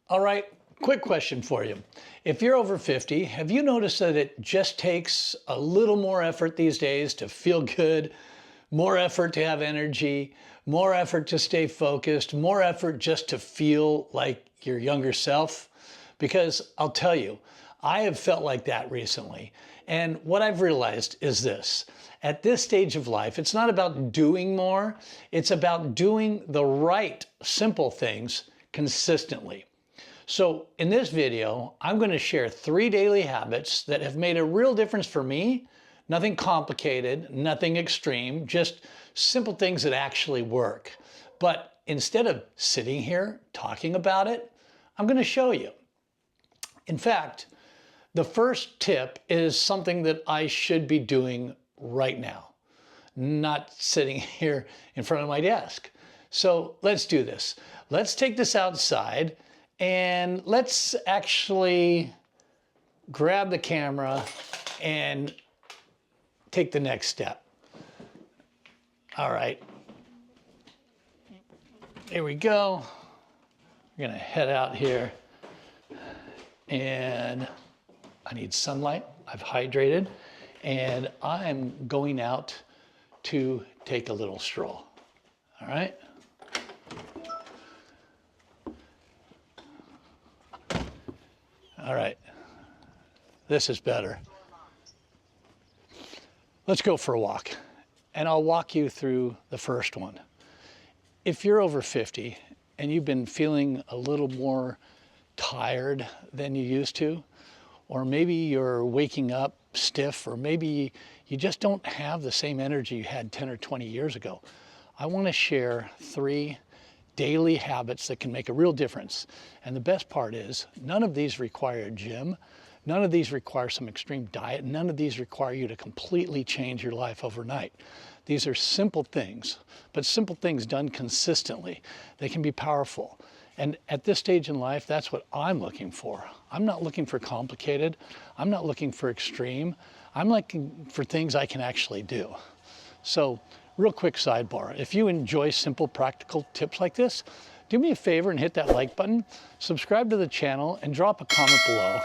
All right, quick question for you. If you're over 50, have you noticed that it just takes a little more effort these days to feel good, more effort to have energy, more effort to stay focused, more effort just to feel like your younger self? Because I'll tell you, I have felt like that recently. And what I've realized is this. At this stage of life, it's not about doing more, it's about doing the right, simple things consistently. So in this video, I'm going to share 3 daily habits that have made a real difference for me. Nothing complicated, nothing extreme, just simple things that actually work. But instead of sitting here talking about it, I'm going to show you. In fact, the first tip is something that I should be doing right now, not sitting here in front of my desk. So let's do this. Let's take this outside and let's actually grab the camera and take the next step. All right. Here we go. We're gonna head out here and I need sunlight. I've hydrated and I'm going out to take a little stroll. All right. All right, this is better. Let's go for a walk, and I'll walk you through the first one. If you're over 50 and you've been feeling a little more tired than you used to, or maybe you're waking up stiff, or maybe you just don't have the same energy you had 10 or 20 years ago, I want to share 3 daily habits that can make a real difference. And the best part is none of these require a gym. None of these require some extreme diet. None of these require you to completely change your life overnight. These are simple things, but simple things done consistently. They can be powerful. And at this stage in life, that's what I'm looking for. I'm not looking for complicated. I'm not looking for extreme. I'm looking for things I can actually do. So, real quick sidebar, if you enjoy simple, practical tips like this, do me a favor and hit that like button, subscribe to the channel, and drop a comment below.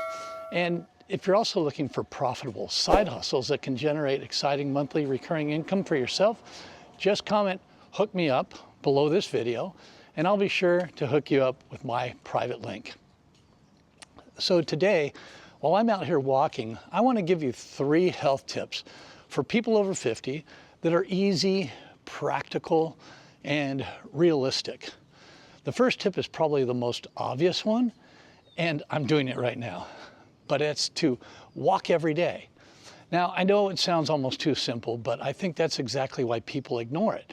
And if you're also looking for profitable side hustles that can generate exciting monthly recurring income for yourself, just comment, hook me up below this video, and I'll be sure to hook you up with my private link. So today, while I'm out here walking, I want to give you 3 health tips for people over 50 that are easy, practical, and realistic. The first tip is probably the most obvious one, and I'm doing it right now, but it's to walk every day. Now, I know it sounds almost too simple, but I think that's exactly why people ignore it.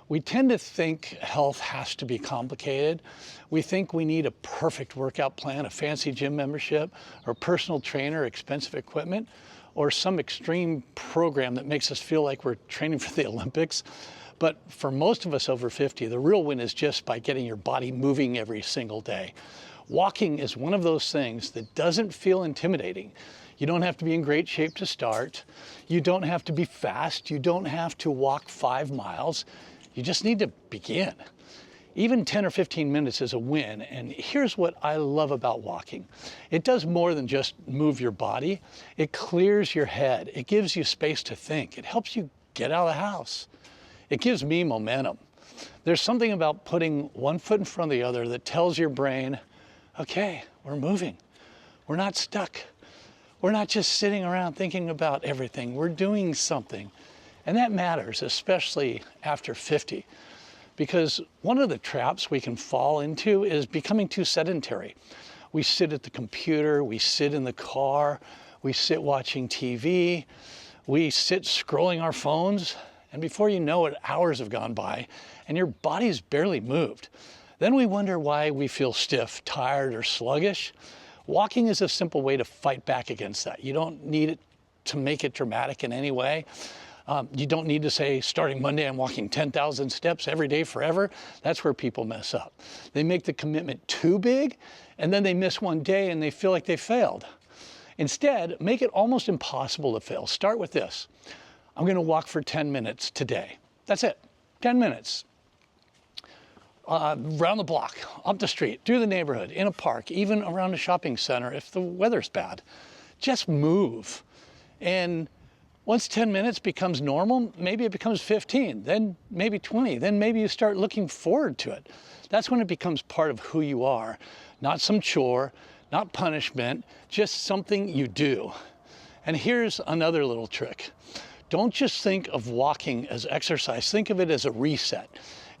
We tend to think health has to be complicated. We think we need a perfect workout plan, a fancy gym membership, or a personal trainer, expensive equipment, or some extreme program that makes us feel like we're training for the Olympics. But for most of us over 50, the real win is just by getting your body moving every single day. Walking is one of those things that doesn't feel intimidating. You don't have to be in great shape to start. You don't have to be fast. You don't have to walk 5 miles. You just need to begin. Even 10 or 15 minutes is a win, and here's what I love about walking. It does more than just move your body. It clears your head. It gives you space to think. It helps you get out of the house. It gives me momentum. There's something about putting one foot in front of the other that tells your brain, okay, we're moving. We're not stuck. We're not just sitting around thinking about everything. We're doing something. And that matters, especially after 50. Because one of the traps we can fall into is becoming too sedentary. We sit at the computer, we sit in the car, we sit watching TV, we sit scrolling our phones, and before you know it, hours have gone by, and your body's barely moved. Then we wonder why we feel stiff, tired, or sluggish. Walking is a simple way to fight back against that. You don't need it to make it dramatic in any way. You don't need to say, starting Monday, I'm walking 10,000 steps every day forever. That's where people mess up. They make the commitment too big, and then they miss one day and they feel like they failed. Instead, make it almost impossible to fail. Start with this. I'm going to walk for 10 minutes today. That's it, 10 minutes. around the block, up the street, through the neighborhood, in a park, even around a shopping center if the weather's bad. Just move. And once 10 minutes becomes normal, maybe it becomes 15, then maybe 20, then maybe you start looking forward to it. That's when it becomes part of who you are, not some chore, not punishment, just something you do. And here's another little trick. Don't just think of walking as exercise, think of it as a reset.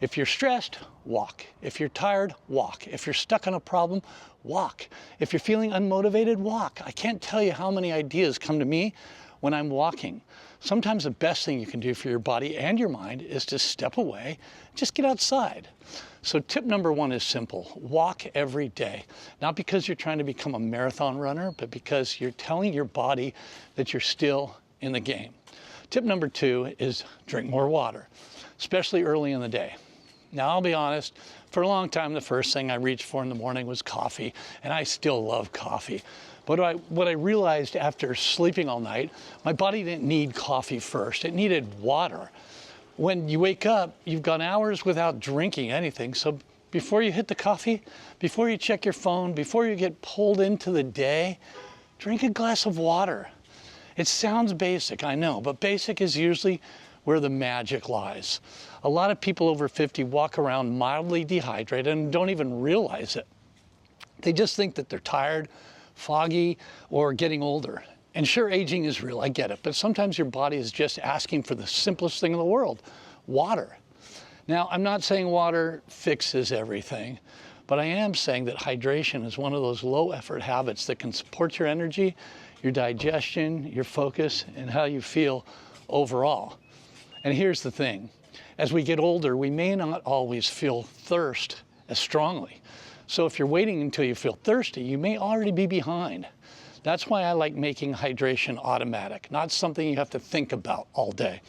If you're stressed, walk. If you're tired, walk. If you're stuck on a problem, walk. If you're feeling unmotivated, walk. I can't tell you how many ideas come to me when I'm walking. Sometimes the best thing you can do for your body and your mind is to step away, just get outside. So tip number 1 is simple. Walk every day. Not because you're trying to become a marathon runner, but because you're telling your body that you're still in the game. Tip number 2 is drink more water, especially early in the day. Now, I'll be honest, for a long time, the first thing I reached for in the morning was coffee, and I still love coffee. But what I realized after sleeping all night, my body didn't need coffee first. It needed water. When you wake up, you've gone hours without drinking anything. So before you hit the coffee, before you check your phone, before you get pulled into the day, drink a glass of water. It sounds basic, I know, but basic is usually where the magic lies. A lot of people over 50 walk around mildly dehydrated and don't even realize it. They just think that they're tired, foggy, or getting older. And sure, aging is real, I get it, but sometimes your body is just asking for the simplest thing in the world, water. Now, I'm not saying water fixes everything, but I am saying that hydration is one of those low effort habits that can support your energy, your digestion, your focus, and how you feel overall. And here's the thing, as we get older, we may not always feel thirst as strongly. So if you're waiting until you feel thirsty, you may already be behind. That's why I like making hydration automatic, not something you have to think about all day.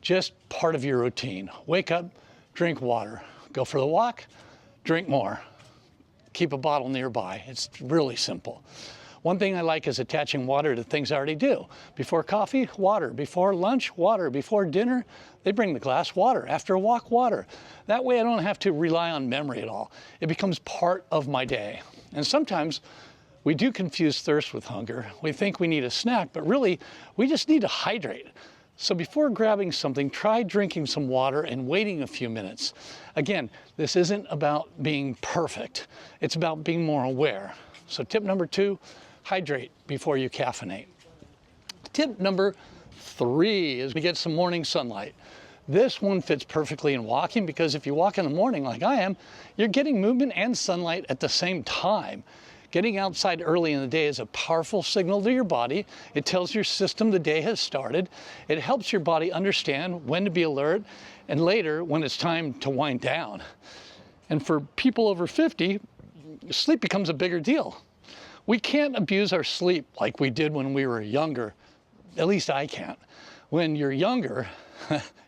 Just part of your routine. Wake up, drink water. Go for the walk, drink more. Keep a bottle nearby. It's really simple. One thing I like is attaching water to things I already do. Before coffee, water. Before lunch, water. Before dinner, they bring the glass, water. After a walk, water. That way I don't have to rely on memory at all. It becomes part of my day. And sometimes we do confuse thirst with hunger. We think we need a snack, but really we just need to hydrate. So before grabbing something, try drinking some water and waiting a few minutes. Again, this isn't about being perfect. It's about being more aware. So tip number 2, hydrate before you caffeinate. Tip number 3 is to get some morning sunlight. This one fits perfectly in walking because if you walk in the morning like I am, you're getting movement and sunlight at the same time. Getting outside early in the day is a powerful signal to your body. It tells your system the day has started. It helps your body understand when to be alert and later when it's time to wind down. And for people over 50, sleep becomes a bigger deal. We can't abuse our sleep like we did when we were younger. At least I can't. When you're younger,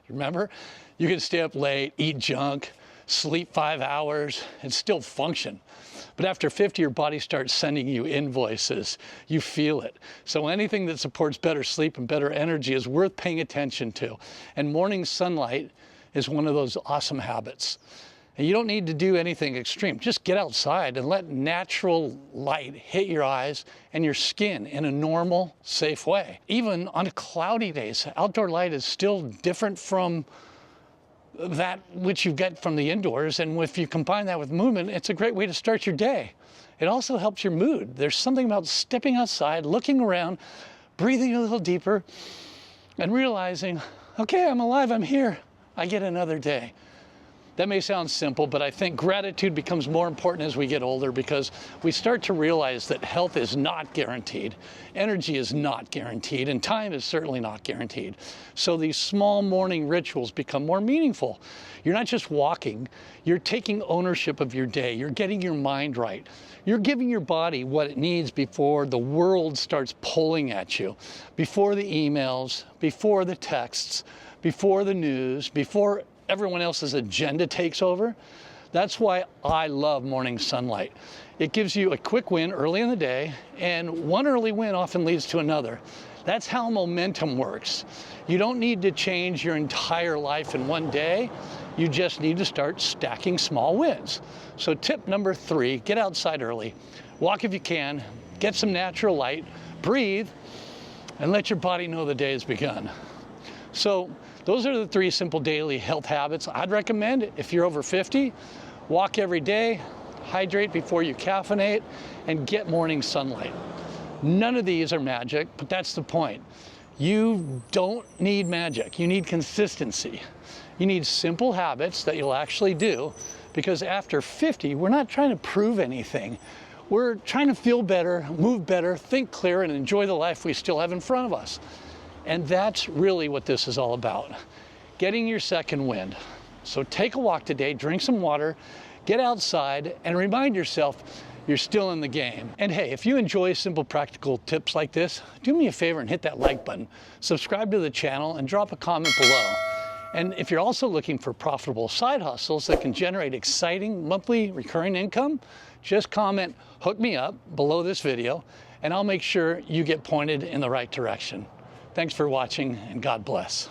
remember, you can stay up late, eat junk, sleep 5 hours, and still function. But after 50, your body starts sending you invoices. You feel it. So anything that supports better sleep and better energy is worth paying attention to. And morning sunlight is one of those awesome habits. And you don't need to do anything extreme. Just get outside and let natural light hit your eyes and your skin in a normal, safe way. Even on cloudy days, outdoor light is still different from that which you get from the indoors. And if you combine that with movement, it's a great way to start your day. It also helps your mood. There's something about stepping outside, looking around, breathing a little deeper, and realizing, okay, I'm alive, I'm here. I get another day. That may sound simple, but I think gratitude becomes more important as we get older because we start to realize that health is not guaranteed, energy is not guaranteed, and time is certainly not guaranteed. So these small morning rituals become more meaningful. You're not just walking, you're taking ownership of your day, you're getting your mind right. You're giving your body what it needs before the world starts pulling at you, before the emails, before the texts, before the news, before everyone else's agenda takes over. That's why I love morning sunlight. It gives you a quick win early in the day, and one early win often leads to another. That's how momentum works. You don't need to change your entire life in one day. You just need to start stacking small wins. So tip number 3, get outside early. Walk if you can, get some natural light, breathe, and let your body know the day has begun. So those are the 3 simple daily health habits I'd recommend if you're over 50. Walk every day, hydrate before you caffeinate, and get morning sunlight. None of these are magic, but that's the point. You don't need magic, you need consistency. You need simple habits that you'll actually do, because after 50, we're not trying to prove anything. We're trying to feel better, move better, think clear, and enjoy the life we still have in front of us. And that's really what this is all about, getting your second wind. So take a walk today, drink some water, get outside, and remind yourself you're still in the game. And hey, if you enjoy simple practical tips like this, do me a favor and hit that like button, subscribe to the channel, and drop a comment below. And if you're also looking for profitable side hustles that can generate exciting monthly recurring income, just comment "hook me up" below this video, and I'll make sure you get pointed in the right direction. Thanks for watching, and God bless.